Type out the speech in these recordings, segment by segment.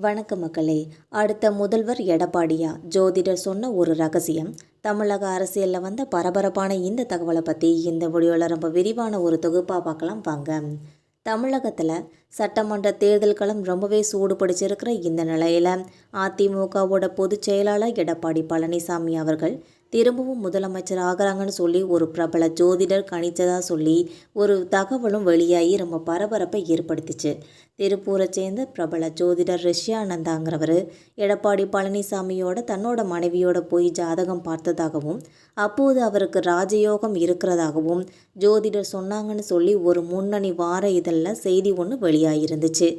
வணக்கம் மக்களே. அடுத்த முதல்வர் எடப்பாடியா? ஜோதிடர் சொன்ன ஒரு ரகசியம். தமிழக அரசியலில் வந்த பரபரப்பான இந்த தகவலை பற்றி இந்த வீடியோவில் ரொம்ப விரிவான ஒரு தொகுப்பாக பார்க்கலாம் வாங்க. தமிழகத்தில் சட்டமன்ற தேர்தல் களம் ரொம்பவே சூடு பிடிச்சிருக்கிற இந்த நிலையில் அதிமுகவோட பொதுச் செயலாளர் எடப்பாடி பழனிசாமி அவர்கள் திரும்பவும் முதலமைச்சர் ஆகிறாங்கன்னு சொல்லி ஒரு பிரபல ஜோதிடர் கணிச்சதாக சொல்லி ஒரு தகவலும் வெளியாகி ரொம்ப பரபரப்பை ஏற்படுத்திச்சு. திருப்பூரை சேர்ந்த பிரபல ஜோதிடர் ரிஷியானந்தாங்கிறவர் எடப்பாடி பழனிசாமியோட தன்னோட மனைவியோட போய் ஜாதகம் பார்த்ததாகவும் அப்போது அவருக்கு ராஜயோகம் இருக்கிறதாகவும் ஜோதிடர் சொன்னாங்கன்னு சொல்லி ஒரு முன்னணி வார இதழில் செய்தி ஒன்று வெளியாகிருந்துச்சு.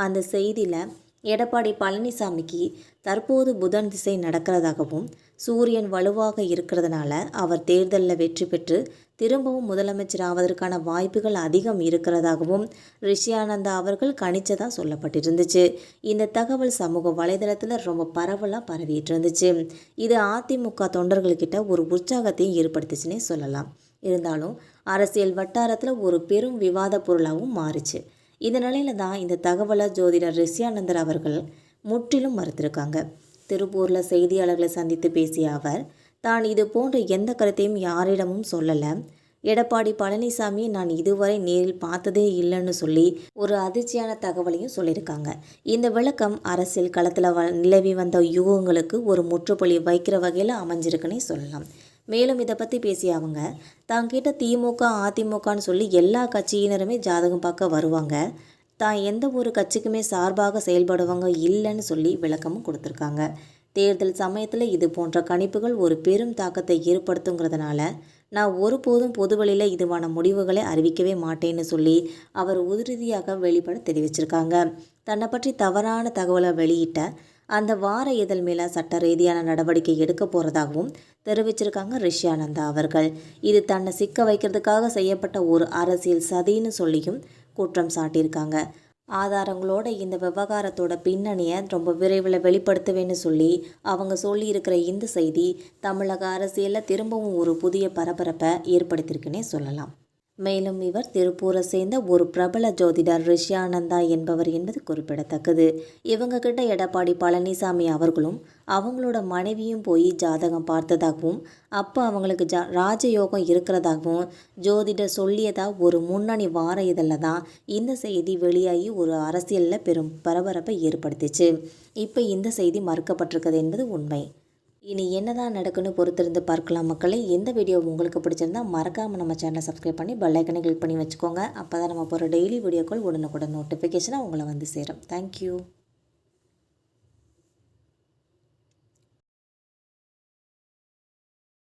அந்த செய்தியில் எடப்பாடி பழனிசாமிக்கு தற்போது புதன் திசை நடக்கிறதாகவும் சூரியன் வலுவாக இருக்கிறதுனால அவர் தேர்தலில் வெற்றி பெற்று திரும்பவும் முதலமைச்சர் ஆவதற்கான வாய்ப்புகள் அதிகம் இருக்கிறதாகவும் ரிஷியானந்தா அவர்கள் கணிச்சதாக சொல்லப்பட்டிருந்துச்சு. இந்த தகவல் சமூக வலைதளத்தில் ரொம்ப பரவலாக பரவிட்டு இருந்துச்சு. இது அதிமுக தொண்டர்கள்கிட்ட ஒரு உற்சாகத்தையும் ஏற்படுத்துச்சுன்னே சொல்லலாம். இருந்தாலும் அரசியல் வட்டாரத்தில் ஒரு பெரும் விவாத பொருளாகவும் மாறிச்சு. இந்த நிலையில தான் இந்த தகவலை ஜோதிடர் ரிஷியானந்தர் அவர்கள் முற்றிலும் மறுத்திருக்காங்க. திருப்பூரில் செய்தியாளர்களை சந்தித்து பேசிய அவர் தான் இது போன்ற எந்த கருத்தையும் யாரிடமும் சொல்லலை. எடப்பாடி பழனிசாமி நான் இதுவரை நேரில் பார்த்ததே இல்லைன்னு சொல்லி ஒரு அதிர்ச்சியான தகவலையும் சொல்லியிருக்காங்க. இந்த விளக்கம் அரசியல் களத்தில் நிலவி வந்த யூகங்களுக்கு ஒரு முற்றுப்புள்ளி வைக்கிற வகையில் அமைஞ்சிருக்குன்னே சொல்லலாம். மேலும் இதை பற்றி பேசிய அவங்க தாங்கிட்ட திமுக அதிமுகன்னு சொல்லி எல்லா கட்சியினருமே ஜாதகம் பார்க்க வருவாங்க, தான் எந்த ஒரு கட்சிக்குமே சார்பாக செயல்படுவாங்க இல்லைன்னு சொல்லி விளக்கமும் கொடுத்துருக்காங்க. தேர்தல் சமயத்தில் இது போன்ற கணிப்புகள் ஒரு பெரும் தாக்கத்தை ஏற்படுத்துங்கிறதுனால நான் ஒருபோதும் பொதுவெளியில் இதுவான முடிவுகளை அறிவிக்கவே மாட்டேன்னு சொல்லி அவர் உறுதியாக வெளிப்பட தெரிவிச்சிருக்காங்க. தன்னை பற்றி தவறான தகவலை வெளியிட்ட அந்த வார இதழ் மேலே சட்ட ரீதியான நடவடிக்கை எடுக்க போகிறதாகவும் தெரிவிச்சிருக்காங்க ரிஷியானந்தா அவர்கள். இது தன்னை சிக்க வைக்கிறதுக்காக செய்யப்பட்ட ஒரு அரசியல் சதின்னு சொல்லியும் குற்றம் சாட்டியிருக்காங்க. ஆதாரங்களோட இந்த விவகாரத்தோட பின்னணியை ரொம்ப விரைவில் வெளிப்படுத்துவேன்னு சொல்லி அவங்க சொல்லியிருக்கிற இந்த செய்தி தமிழக அரசியலில் திரும்பவும் ஒரு புதிய பரபரப்பை ஏற்படுத்தியிருக்குன்னே சொல்லலாம். மேலும் இவர் திருப்பூரை சேர்ந்த ஒரு பிரபல ஜோதிடர் ரிஷியானந்தா என்பவர் என்பது குறிப்பிடத்தக்கது. இவங்க கிட்ட எடப்பாடி பழனிசாமி அவர்களும் அவங்களோட மனைவியும் போய் ஜாதகம் பார்த்ததாகவும் அப்போ அவங்களுக்கு ராஜயோகம் இருக்கிறதாகவும் ஜோதிடர் சொல்லியதாக ஒரு முன்னணி வார இதழில் தான் இந்த செய்தி வெளியாகி ஒரு அரசியலில் பெரும் பரபரப்பை ஏற்படுத்திச்சு. இப்போ இந்த செய்தி மறுக்கப்பட்டிருக்கிறது என்பது உண்மை. இனி என்னதான் நடக்குன்னு பொறுத்திருந்து பார்க்கலாம் மக்களே. இந்த வீடியோ உங்களுக்கு பிடிச்சிருந்தா மறக்காமல் நம்ம சேனலை சப்ஸ்கிரைப் பண்ணி பெல் ஐக்கனை கிளிக் பண்ணி வச்சுக்கோங்க. அப்போ தான் நம்ம போகிற டெய்லி வீடியோக்கள் உடனுக்குடன் நோட்டிஃபிகேஷனாக உங்களை வந்து சேரும். தேங்க்யூ.